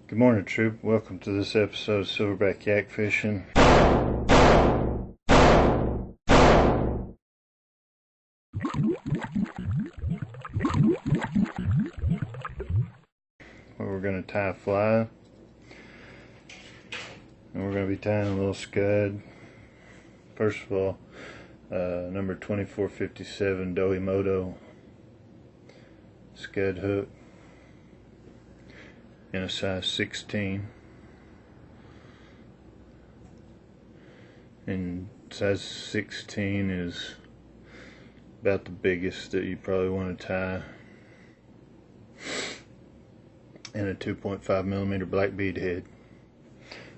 Good morning, troop. Welcome to this episode of Silverback Yak Fishing. Where we're going to tie a fly. And we're going to be tying a little scud. First of all, number 2457 Doimoto scud hook in a size 16. And size 16 is about the biggest that you probably want to tie. And a 2.5 millimeter black bead head.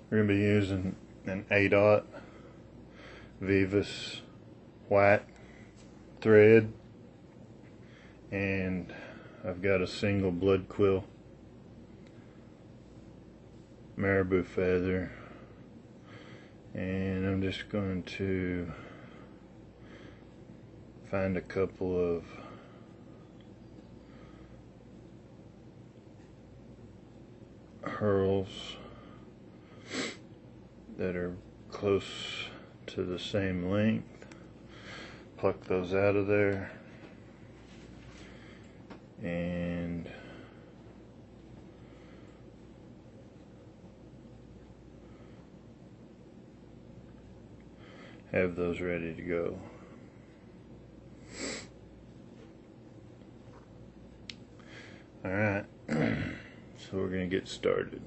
We're going to be using an 8/0 Vivus white thread, and I've got a single blood quill Marabou feather, and I'm just going to find a couple of herls that are close to the same length, pluck those out of there, and have those ready to go. Alright, so we're going to get started.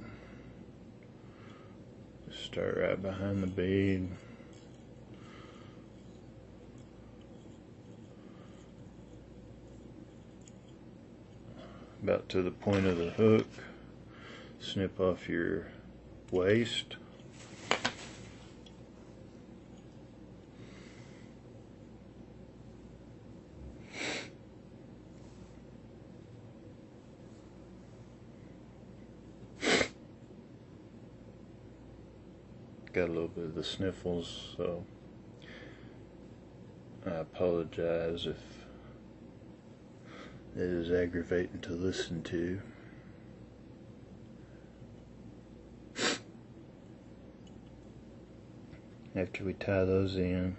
Just start right behind the bead. About to the point of the hook. Snip off your waist. Got a little bit of the sniffles, so I apologize if it is aggravating to listen to. After we tie those in,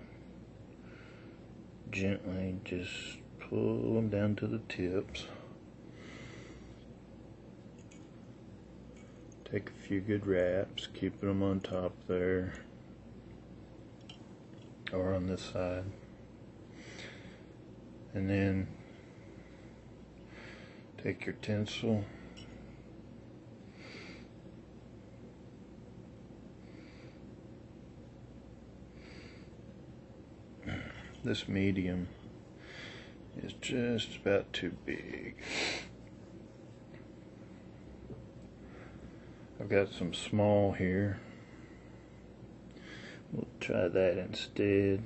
gently just pull them down to the tips. Take a few good wraps, keeping them on top there, or on this side. And then take your tinsel, this medium is just about too big. I've got some small here. We'll try that instead.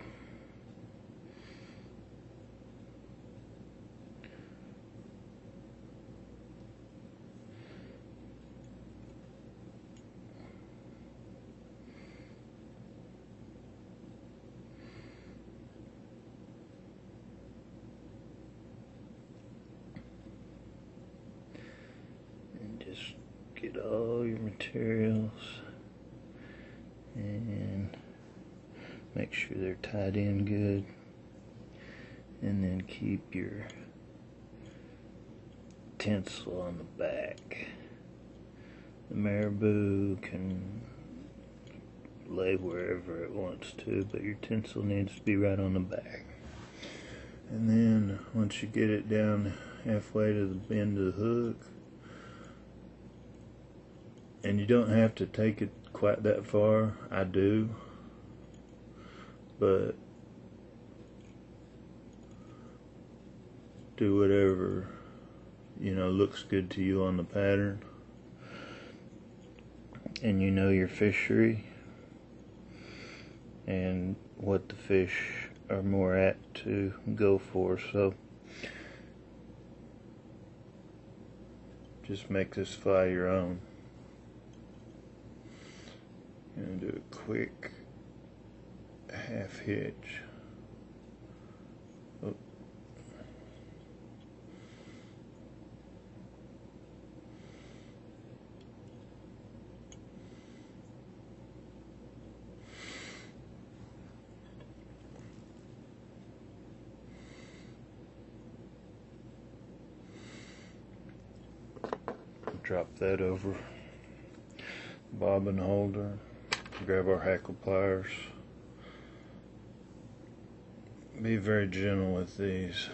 And just get all your materials and make sure they're tied in good, and then keep your tinsel on the back. The Marabou can lay wherever it wants to, but your tinsel needs to be right on the back. And then once you get it down halfway to the bend of the hook, and you don't have to take it quite that far, I do, but do whatever, looks good to you on the pattern, and you know your fishery and what the fish are more apt to go for, so just make this fly your own. Gonna do a quick half hitch. Oh. drop that over bobbin holder, grab our hackle pliers. Be very gentle with these.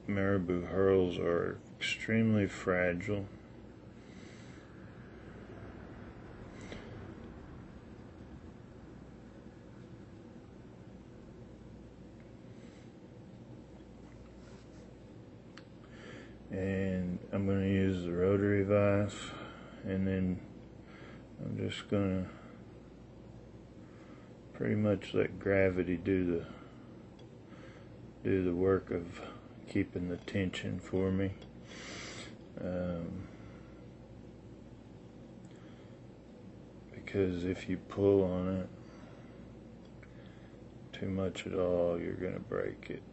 Marabou herls are extremely fragile. And I'm going to use the rotary vise, and then I'm just going to pretty much let gravity do the work of keeping the tension for me. Because if you pull on it too much at all, you're going to break it.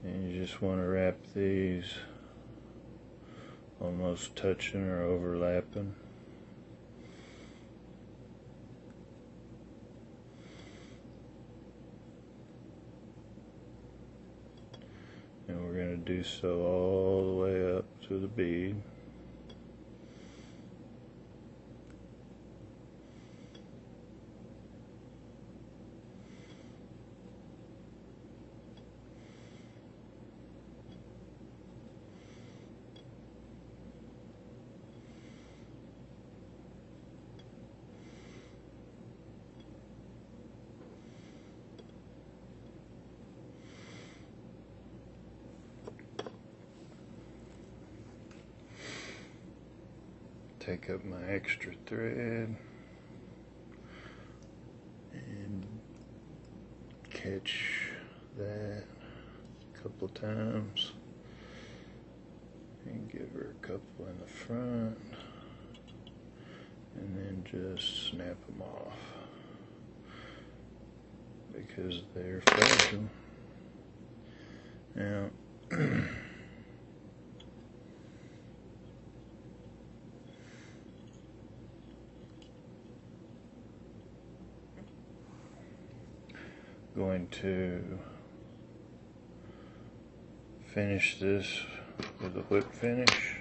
And you just want to wrap these almost touching or overlapping. And we're going to do so all the way up to the bead. Take up my extra thread and catch that a couple times and give her a couple in the front, and then just snap them off because they're fragile. Now going to finish this with a whip finish.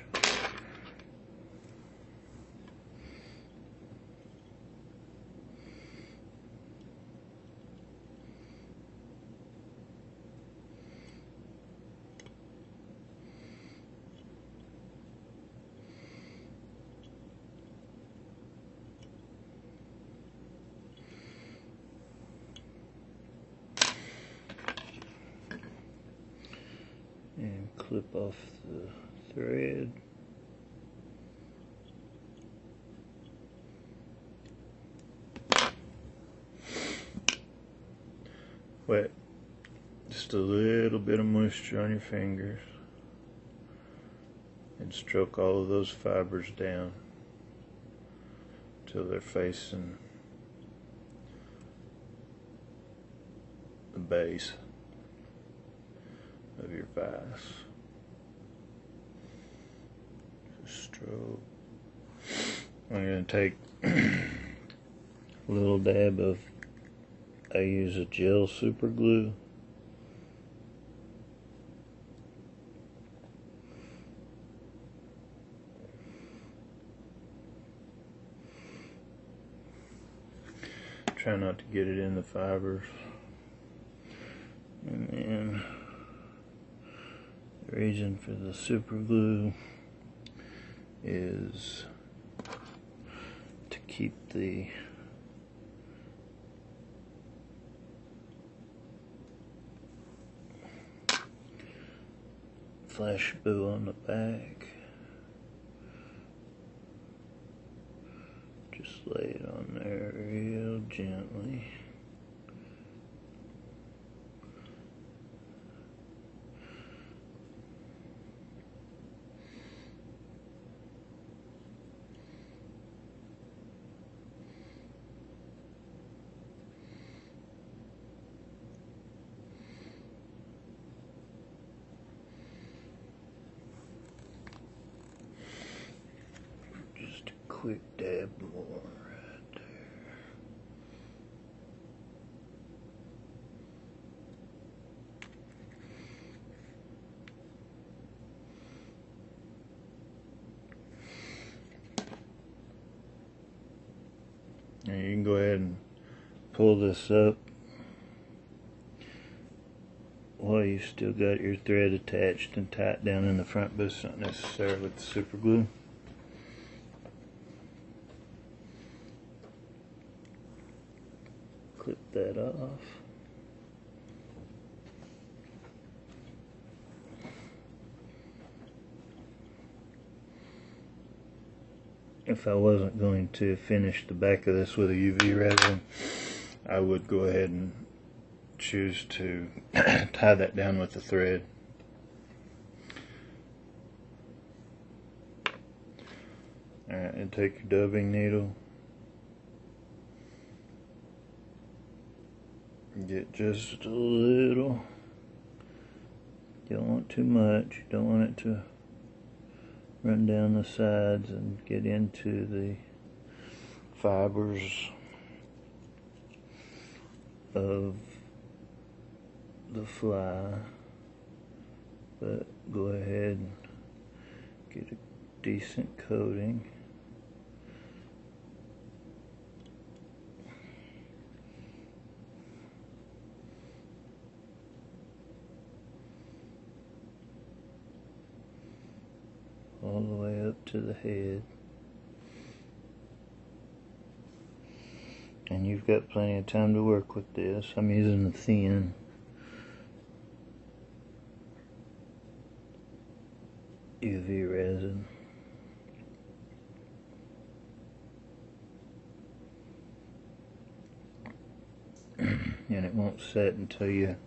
And clip off the thread. Wet just a little bit of moisture on your fingers and stroke all of those fibers down until they're facing the base of your vise. Just stroke. I'm going to take a little dab of, I use a gel super glue. Try not to get it in the fibers. And then the reason for the super glue is to keep the flash boo on the back. Just lay it on there real gently. Just a quick dab more right there. And you can go ahead and pull this up while you still got your thread attached and tie it down in the front, but it's not necessary with the super glue. Clip that off. If I wasn't going to finish the back of this with a UV resin, I would go ahead and choose to tie that down with the thread. Alright, and take your dubbing needle, get just a little, you don't want too much, you don't want it to run down the sides and get into the fibers of the fly, but go ahead and get a decent coating. All the way up to the head. And you've got plenty of time to work with this. I'm using a thin UV resin. And it won't set until you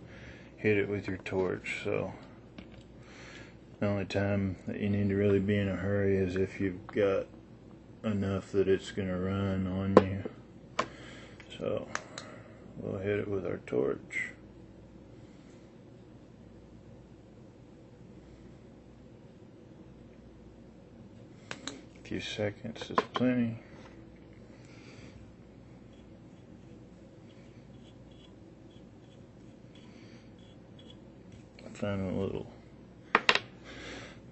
hit it with your torch, so the only time that you need to really be in a hurry is if you've got enough that it's going to run on you. So we'll hit it with our torch. A few seconds is plenty. Find a little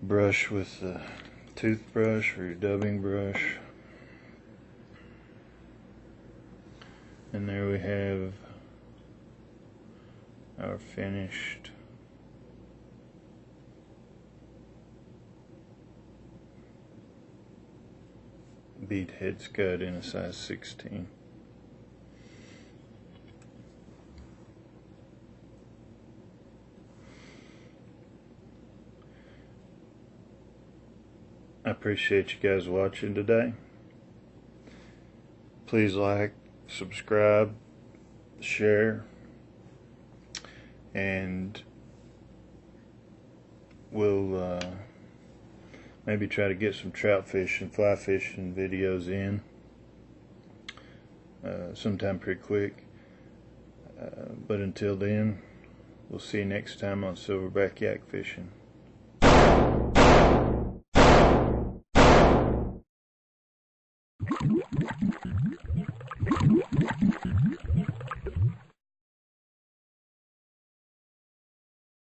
brush with the toothbrush or your dubbing brush, and there we have our finished bead head scud in a size 16. I appreciate you guys watching today. Please like, subscribe, share, and we'll maybe try to get some trout fishing, fly fishing videos in sometime pretty quick. But until then, we'll see you next time on Silverback Yak Fishing.